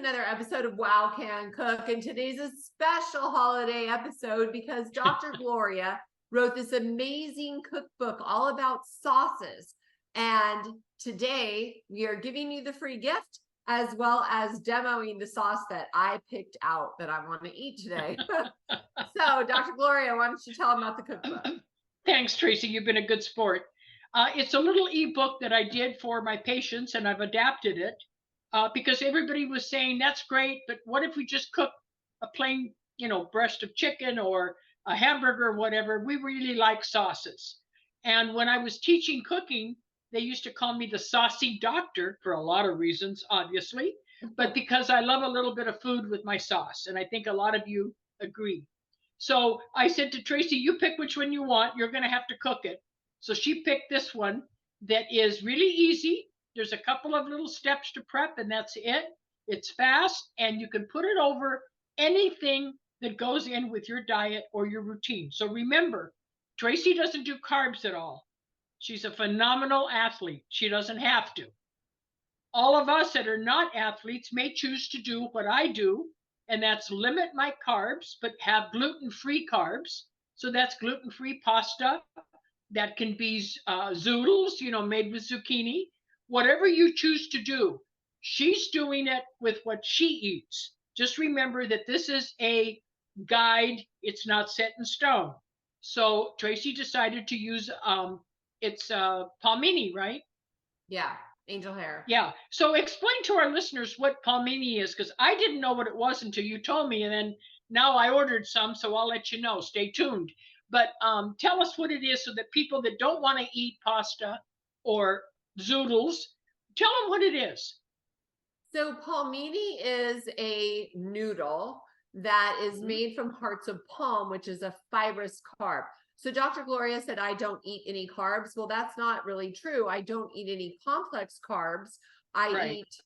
another episode of Wow Can Cook, and today's a special holiday episode because Dr. Gloria wrote this amazing cookbook all about sauces. And today we are giving you the free gift as well as demoing the sauce that I picked out that I want to eat today. So, Dr. Gloria, why don't you tell them about the cookbook? Thanks, Tracy. You've been a good sport. It's a little ebook that I did for my patients, and I've adapted it because everybody was saying, that's great, but what if we just cook a plain, breast of chicken or a hamburger or whatever? We really like sauces. And when I was teaching cooking, they used to call me the saucy doctor for a lot of reasons, obviously, but because I love a little bit of food with my sauce. And I think a lot of you agree. So I said to Tracy, you pick which one you want. You're going to have to cook it. So she picked this one that is really easy. There's a couple of little steps to prep, and that's it. It's fast, and you can put it over anything that goes in with your diet or your routine. So remember, Tracy doesn't do carbs at all. She's a phenomenal athlete. She doesn't have to. All of us that are not athletes may choose to do what I do, and that's limit my carbs, but have gluten-free carbs. So that's gluten-free pasta. That can be zoodles, made with zucchini. Whatever you choose to do, she's doing it with what she eats. Just remember that this is a guide. It's not set in stone. So Tracy decided to use, it's palmini, right? Yeah, angel hair. Yeah. So explain to our listeners what palmini is, because I didn't know what it was until you told me, and then now I ordered some, so I'll let you know. Stay tuned. But tell us what it is so that people that don't want to eat pasta or zoodles, tell them what it is. So palmini is a noodle that is made from hearts of palm, which is a fibrous carb. So Dr. Gloria said, I don't eat any carbs. Well, that's not really true. I don't eat any complex carbs. I eat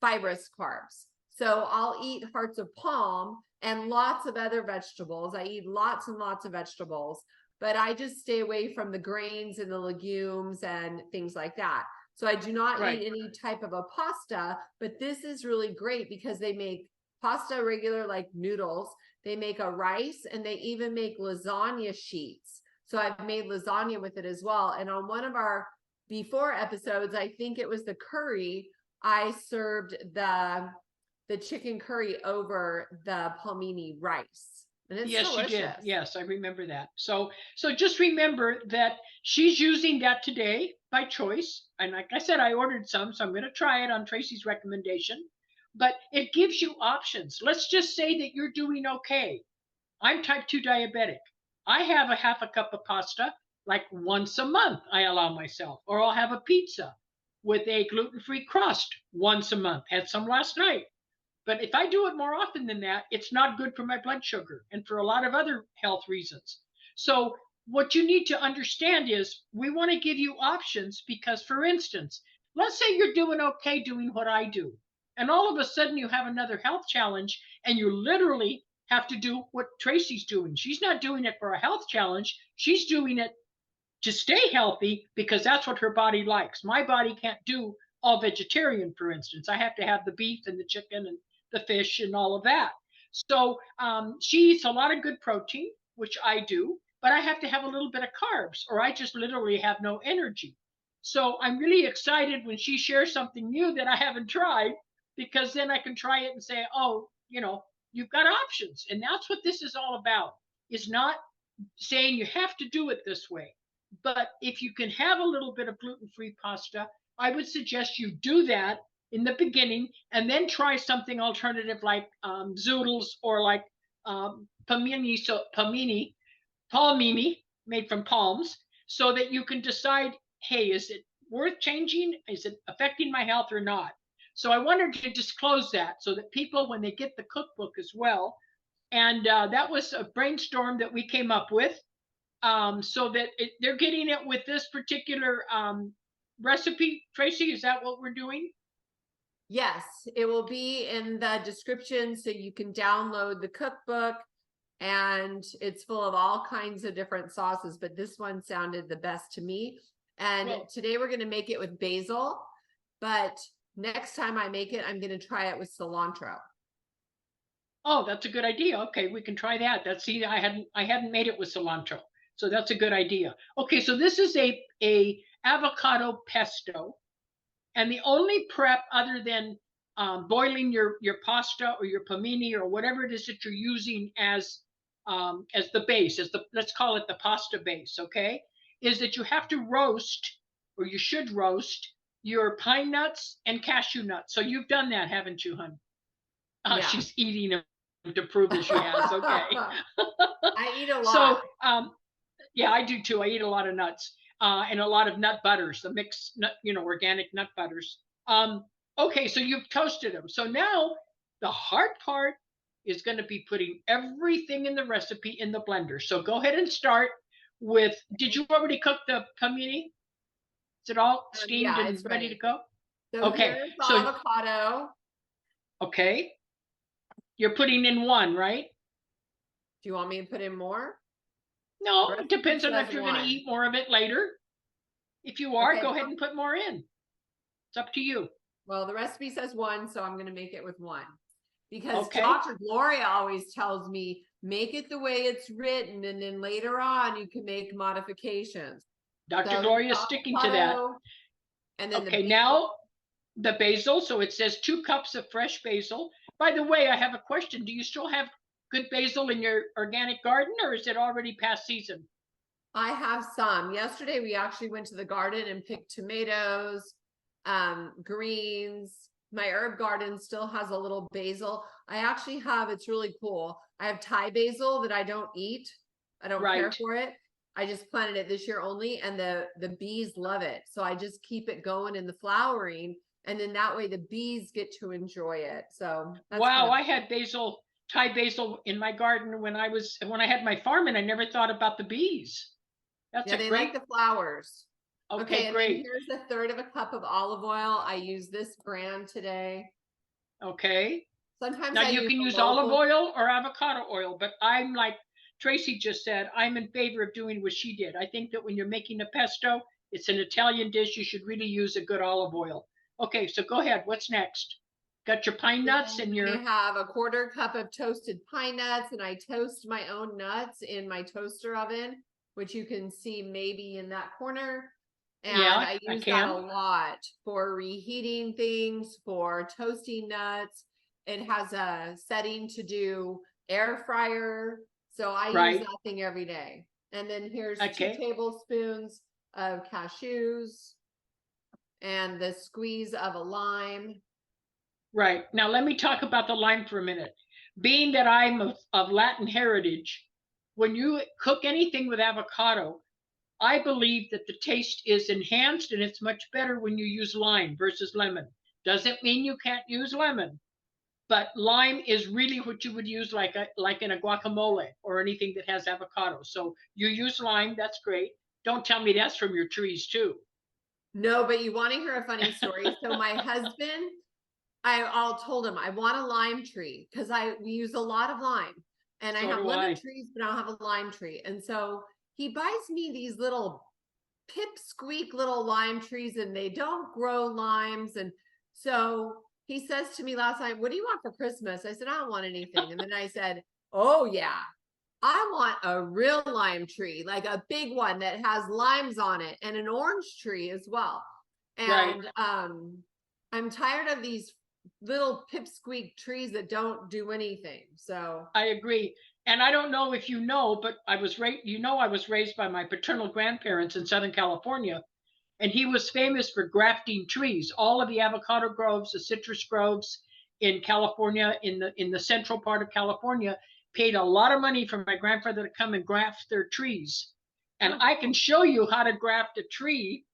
fibrous carbs. So I'll eat hearts of palm and lots of other vegetables. I eat lots and lots of vegetables, but I just stay away from the grains and the legumes and things like that. So I do not eat any type of a pasta, but this is really great because they make pasta regular, like noodles. They make a rice, and they even make lasagna sheets. So I've made lasagna with it as well. And on one of our before episodes, I think it was the curry, I served the chicken curry over the palmini rice. And it's delicious. You did. Yes, I remember that. So just remember that she's using that today by choice. And like I said, I ordered some, so I'm going to try it on Tracy's recommendation. But it gives you options. Let's just say that you're doing okay. I'm type 2 diabetic. I have a half a cup of pasta like once a month I allow myself. Or I'll have a pizza with a gluten-free crust once a month. Had some last night. But if I do it more often than that, it's not good for my blood sugar and for a lot of other health reasons. So what you need to understand is we want to give you options because, for instance, let's say you're doing okay doing what I do. And all of a sudden you have another health challenge and you literally have to do what Tracy's doing. She's not doing it for a health challenge. She's doing it to stay healthy because that's what her body likes. My body can't do all vegetarian, for instance. I have to have the beef and the chicken and the fish and all of that. So she eats a lot of good protein, which I do, but I have to have a little bit of carbs or I just literally have no energy. So I'm really excited when she shares something new that I haven't tried, because then I can try it and say, oh, you've got options. And that's what this is all about, is not saying you have to do it this way. But if you can have a little bit of gluten-free pasta, I would suggest you do that in the beginning and then try something alternative like zoodles or like palmini made from palms, so that you can decide, hey, is it worth changing? Is it affecting my health or not? So I wanted to disclose that so that people, when they get the cookbook as well, and that was a brainstorm that we came up with, so that they're getting it with this particular recipe. Tracy, is that what we're doing? Yes, it will be in the description so you can download the cookbook, and it's full of all kinds of different sauces, but this one sounded the best to me. And today we're going to make it with basil, but next time I make it, I'm going to try it with cilantro. Oh, that's a good idea. Okay, we can try that. That's see, I hadn't made it with cilantro, so that's a good idea. Okay, so this is a avocado pesto, and the only prep other than boiling your pasta or your pamini or whatever it is that you're using as the base, as the, let's call it the pasta base, okay, is that you have to roast, or you should roast, your pine nuts and cashew nuts. So you've done that, haven't you, hon? Yeah. She's eating them to prove that she has. Okay. I eat a lot. So yeah, I do too. I eat a lot of nuts and a lot of nut butters, the mixed nut, organic nut butters. Okay, so you've toasted them. So now the hard part is going to be putting everything in the recipe in the blender. So go ahead and start with, did you already cook the pamini? Is it all steamed and it's ready to go? So okay, here's the so avocado. Okay. You're putting in one, right? Do you want me to put in more? No, it depends on if you're going to eat more of it later. If you are, go ahead and put more in. It's up to you. Well, the recipe says one, so I'm going to make it with one. Because Dr. Gloria always tells me, make it the way it's written, and then later on you can make modifications. Dr. Gloria is sticking to that. And then okay, now the basil. So it says 2 cups of fresh basil. By the way, I have a question. Do you still have good basil in your organic garden, or is it already past season? I have some. Yesterday, we actually went to the garden and picked tomatoes, greens. My herb garden still has a little basil. I actually have, it's really cool. I have Thai basil that I don't eat. I don't care for it. I just planted it this year only, and the bees love it. So I just keep it going in the flowering, and then that way the bees get to enjoy it. So that's wow, I had Thai basil in my garden when I had my farm, and I never thought about the bees. That's they like the flowers. Okay, great. And then here's 1/3 of a cup of olive oil. I use this brand today. Okay. Sometimes now you can use olive oil or avocado oil, but I'm like Tracy just said, I'm in favor of doing what she did. I think that when you're making a pesto, it's an Italian dish, you should really use a good olive oil. Okay, so go ahead. What's next? Got your pine nuts and your... I have a 1/4 cup of toasted pine nuts, and I toast my own nuts in my toaster oven, which you can see maybe in that corner. And I use that a lot for reheating things, for toasting nuts. It has a setting to do air fryer. So I use that thing every day. And then here's 2 tablespoons of cashews and the squeeze of a lime. Right. Now let me talk about the lime for a minute. Being that I'm of Latin heritage, when you cook anything with avocado, I believe that the taste is enhanced, and it's much better when you use lime versus lemon. Doesn't mean you can't use lemon, but lime is really what you would use like in a guacamole or anything that has avocado. So you use lime, that's great. Don't tell me that's from your trees too. No, but you want to hear a funny story. So my husband, I told him I want a lime tree because we use a lot of lime, and I have lemon trees, but I don't have a lime tree. And so he buys me these little pipsqueak little lime trees, and they don't grow limes. And so he says to me last night, what do you want for Christmas? I said, I don't want anything. And then I said, oh yeah, I want a real lime tree, like a big one that has limes on it, and an orange tree as well. And I'm tired of these little pipsqueak trees that don't do anything. So I agree. And I don't know if you know, but I was raised by my paternal grandparents in Southern California, and he was famous for grafting trees. All of the avocado groves, the citrus groves in California, in the central part of California, paid a lot of money for my grandfather to come and graft their trees. And I can show you how to graft a tree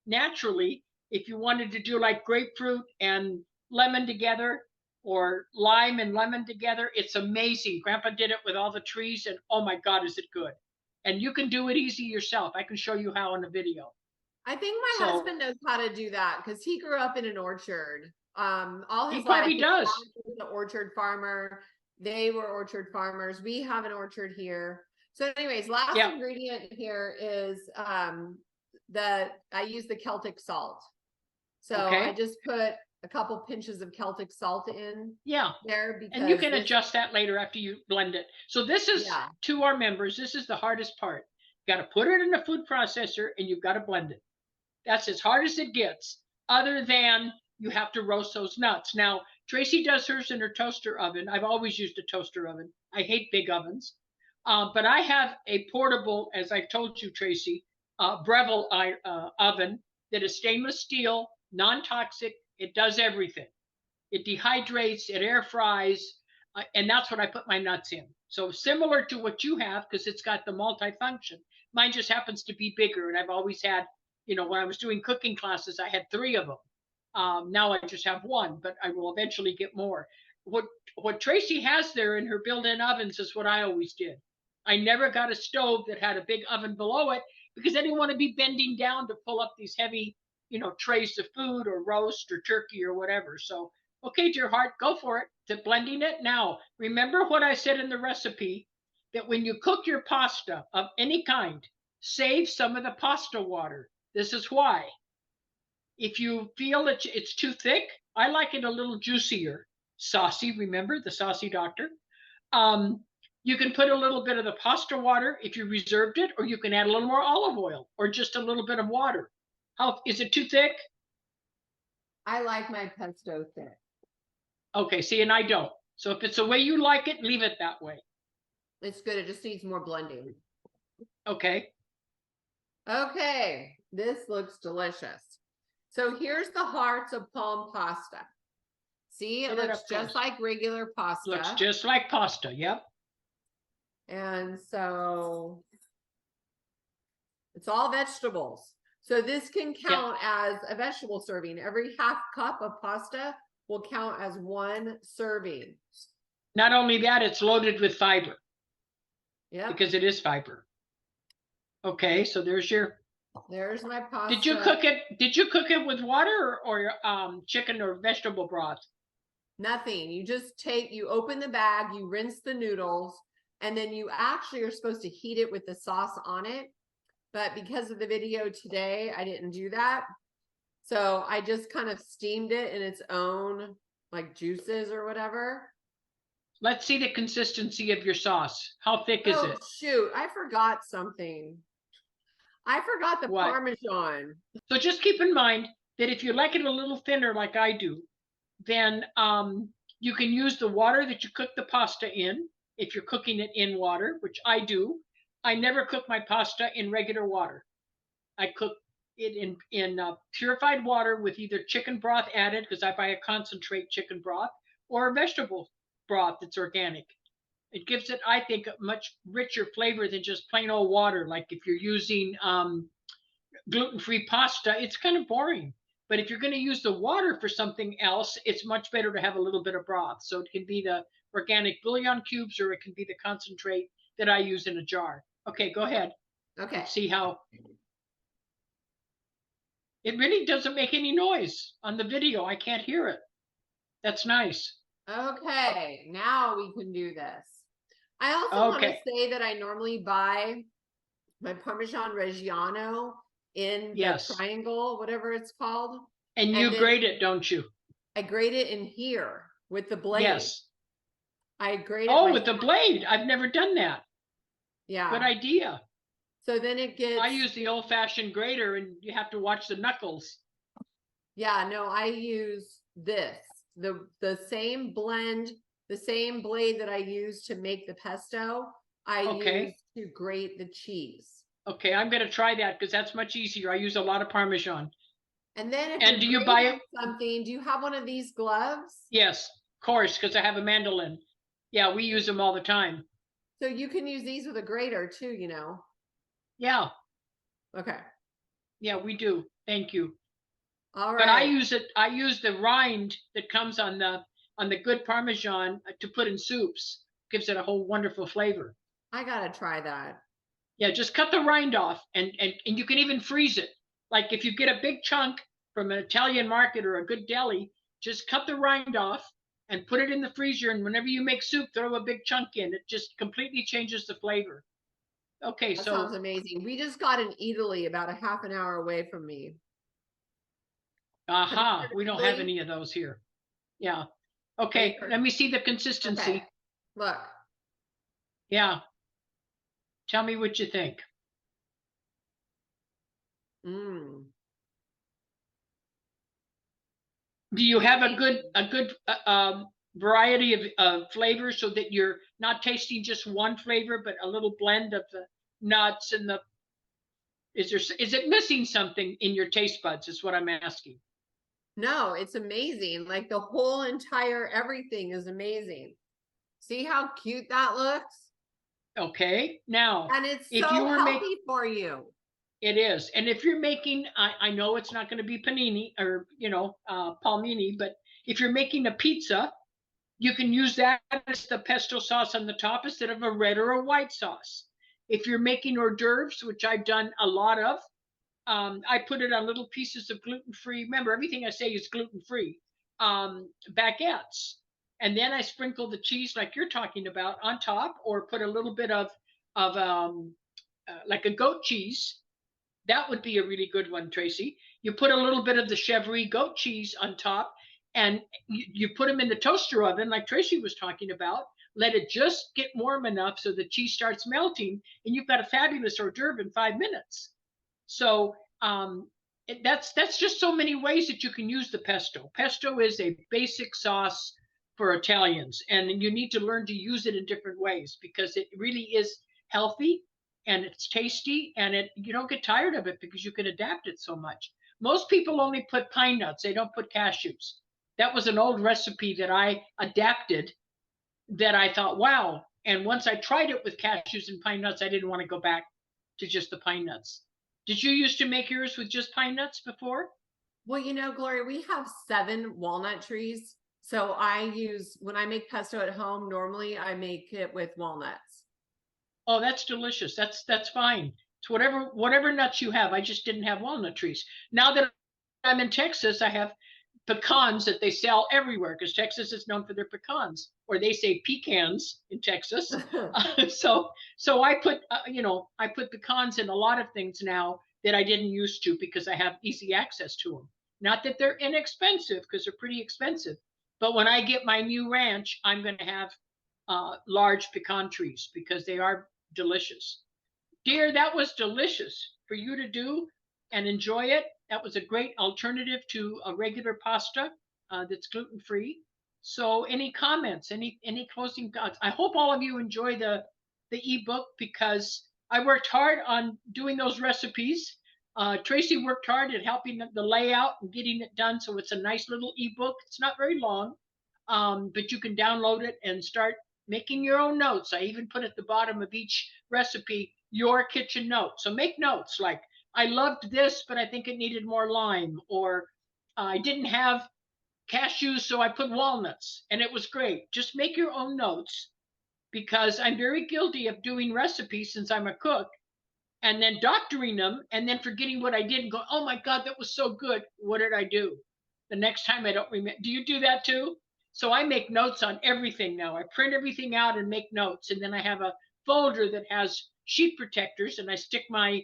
naturally if you wanted to do like grapefruit and lemon together, or lime and lemon together. It's amazing. Grandpa did it with all the trees, and oh my God, is it good. And you can do it easy yourself. I can show you how in a video. I think my husband knows how to do that because he grew up in an orchard. All his he probably does. He was an orchard farmer. They were orchard farmers. We have an orchard here. So anyways, last ingredient here is I use the Celtic salt. So I just put a couple pinches of Celtic salt in there because and you can adjust that later after you blend it. So this is to our members. This is the hardest part. You got to put it in a food processor and you've got to blend it. That's as hard as it gets. Other than you have to roast those nuts. Now Tracy does hers in her toaster oven. I've always used a toaster oven. I hate big ovens, but I have a portable, as I told you, Tracy, Breville oven that is stainless steel, non-toxic. It does everything. It dehydrates, it air fries, and that's what I put my nuts in. So similar to what you have, because it's got the multifunction. Mine just happens to be bigger, and I've always had, when I was doing cooking classes, I had 3 of them. Now I just have 1, but I will eventually get more. What Tracy has there in her built-in ovens is what I always did. I never got a stove that had a big oven below it because I didn't want to be bending down to pull up these heavy, trays of food or roast or turkey or whatever. So, okay, dear heart, go for it. To blending it now. Remember what I said in the recipe, that when you cook your pasta of any kind, save some of the pasta water. This is why. If you feel that it's too thick, I like it a little juicier. Saucy, remember the saucy doctor? You can put a little bit of the pasta water if you reserved it, or you can add a little more olive oil or just a little bit of water. How is it too thick? I like my pesto thick. Okay, see, and I don't. So if it's the way you like it, leave it that way. It's good. It just needs more blending. Okay. Okay, this looks delicious. So here's the hearts of palm pasta. See, it looks just like regular pasta. Looks just like pasta, yep. And so it's all vegetables. So this can count as a vegetable serving. Every half cup of pasta will count as 1 serving. Not only that, it's loaded with fiber. Yeah. Because it is fiber. Okay, so there's my pasta. Did you cook it with water or chicken or vegetable broth? Nothing. You open the bag, you rinse the noodles, and then you actually are supposed to heat it with the sauce on it. But because of the video today, I didn't do that. So I just kind of steamed it in its own like juices or whatever. Let's see the consistency of your sauce. How thick is it? Shoot, I forgot something. I forgot the Parmesan. So just keep in mind that if you like it a little thinner like I do, then you can use the water that you cook the pasta in, if you're cooking it in water, which I do. I never cook my pasta in regular water. I cook it in purified water with either chicken broth added, because I buy a concentrate chicken broth, or a vegetable broth that's organic. It gives it, I think, a much richer flavor than just plain old water. Like if you're using gluten-free pasta, it's kind of boring. But if you're going to use the water for something else, it's much better to have a little bit of broth. So it can be the organic bouillon cubes, or it can be the concentrate that I use in a jar. Okay, go ahead. Okay. Let's see how. It really doesn't make any noise on the video. I can't hear it. That's nice. Okay, now we can do this. I also want to say that I normally buy my Parmesan Reggiano in the triangle, whatever it's called. And you grate it, don't you? I grate it in here with the blade. Yes. I grate it. Oh, with the blade. I've never done that. Yeah. Good idea. So then it gets. I use the old-fashioned grater, and you have to watch the knuckles. Yeah, no, I use this. The same blend, the same blade that I use to make the pesto, I use to grate the cheese. Okay, I'm going to try that because that's much easier. I use a lot of Parmesan. And then if do you buy something, do you have one of these gloves? Yes, of course, because I have a mandolin. Yeah, we use them all the time. So you can use these with a grater too, you know. Yeah. Okay. Yeah, we do. Thank you. All right. But I use the rind that comes on the good Parmesan to put in soups. Gives it a whole wonderful flavor. I gotta try that. Yeah, just cut the rind off, and you can even freeze it. Like if you get a big chunk from an Italian market or a good deli, just cut the rind off and put it in the freezer. And whenever you make soup, throw a big chunk in. It just completely changes the flavor. Okay, that sounds amazing. We just got in Italy about a half an hour away from me. Aha, we don't have Really? any of those here. Yeah. Okay, Paper. let me see the consistency. Okay, look. Yeah. Tell me what you think. Mm. Do you have a good variety of flavors so that you're not tasting just one flavor, but a little blend of the nuts and the is it missing something in your taste buds is what I'm asking. No, it's amazing. Like the whole entire everything is amazing. See how cute that looks? Okay. Now, And it's if you so were making healthy for you. it is, and if you're making, I know it's not going to be panini or palmini, but if you're making a pizza, you can use that as the pesto sauce on the top instead of a red or a white sauce. If you're making hors d'oeuvres, which I've done a lot of, I put it on little pieces of gluten-free. Remember, everything I say is gluten-free baguettes, and then I sprinkle the cheese like you're talking about on top, or put a little bit of like a goat cheese. That would be a really good one, Tracy. You put a little bit of the chèvre goat cheese on top, and you put them in the toaster oven, like Tracy was talking about. Let it just get warm enough so the cheese starts melting, and you've got a fabulous hors d'oeuvre in 5 minutes. So that's just so many ways that you can use the pesto. Pesto is a basic sauce for Italians, and you need to learn to use it in different ways because it really is healthy and it's tasty, and you don't get tired of it because you can adapt it so much. Most people only put pine nuts; they don't put cashews. That was an old recipe that I adapted. That I thought, wow. And once I tried it with cashews and pine nuts, I didn't want to go back to just the pine nuts. Did you used to make yours with just pine nuts before? Well, Gloria, we have 7 walnut trees. So when I make pesto at home, normally I make it with walnuts. Oh, that's delicious. That's fine. It's whatever nuts you have. I just didn't have walnut trees. Now that I'm in Texas, I have pecans that they sell everywhere because Texas is known for their pecans, or they say pecans in Texas. So I put pecans in a lot of things now that I didn't used to because I have easy access to them. Not that they're inexpensive because they're pretty expensive, but when I get my new ranch, I'm going to have large pecan trees because they are delicious. Dear, that was delicious for you to do and enjoy it. That was a great alternative to a regular pasta that's gluten free. So, any comments? Any closing thoughts? I hope all of you enjoy the ebook because I worked hard on doing those recipes. Tracy worked hard at helping the layout and getting it done, so it's a nice little ebook. It's not very long, but you can download it and start making your own notes. I even put at the bottom of each recipe your kitchen note. So make notes like, I loved this, but I think it needed more lime, or I didn't have cashews, so I put walnuts, and it was great. Just make your own notes because I'm very guilty of doing recipes since I'm a cook and then doctoring them and then forgetting what I did and go, oh my God, that was so good. What did I do? The next time I don't remember. Do you do that too? So I make notes on everything now. I print everything out and make notes. And then I have a folder that has sheet protectors and I stick my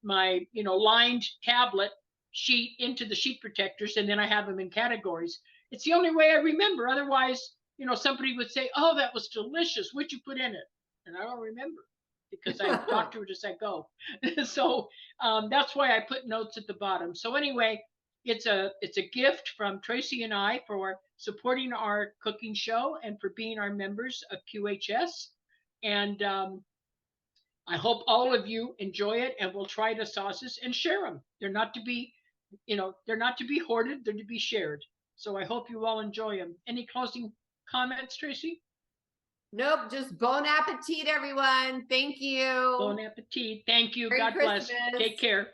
lined tablet sheet into the sheet protectors and then I have them in categories. It's the only way I remember. Otherwise, somebody would say, oh, that was delicious. What'd you put in it? And I don't remember because I doctor it as I go. So that's why I put notes at the bottom. So anyway, it's a gift from Tracy and I for supporting our cooking show and for being our members of QHS. And I hope all of you enjoy it and will try the sauces and share them. They're not to be, they're not to be hoarded. They're to be shared. So I hope you all enjoy them. Any closing comments, Tracy? Nope, just bon appetit, everyone. Thank you. Bon appetit. Thank you. Merry God bless. Christmas. Take care.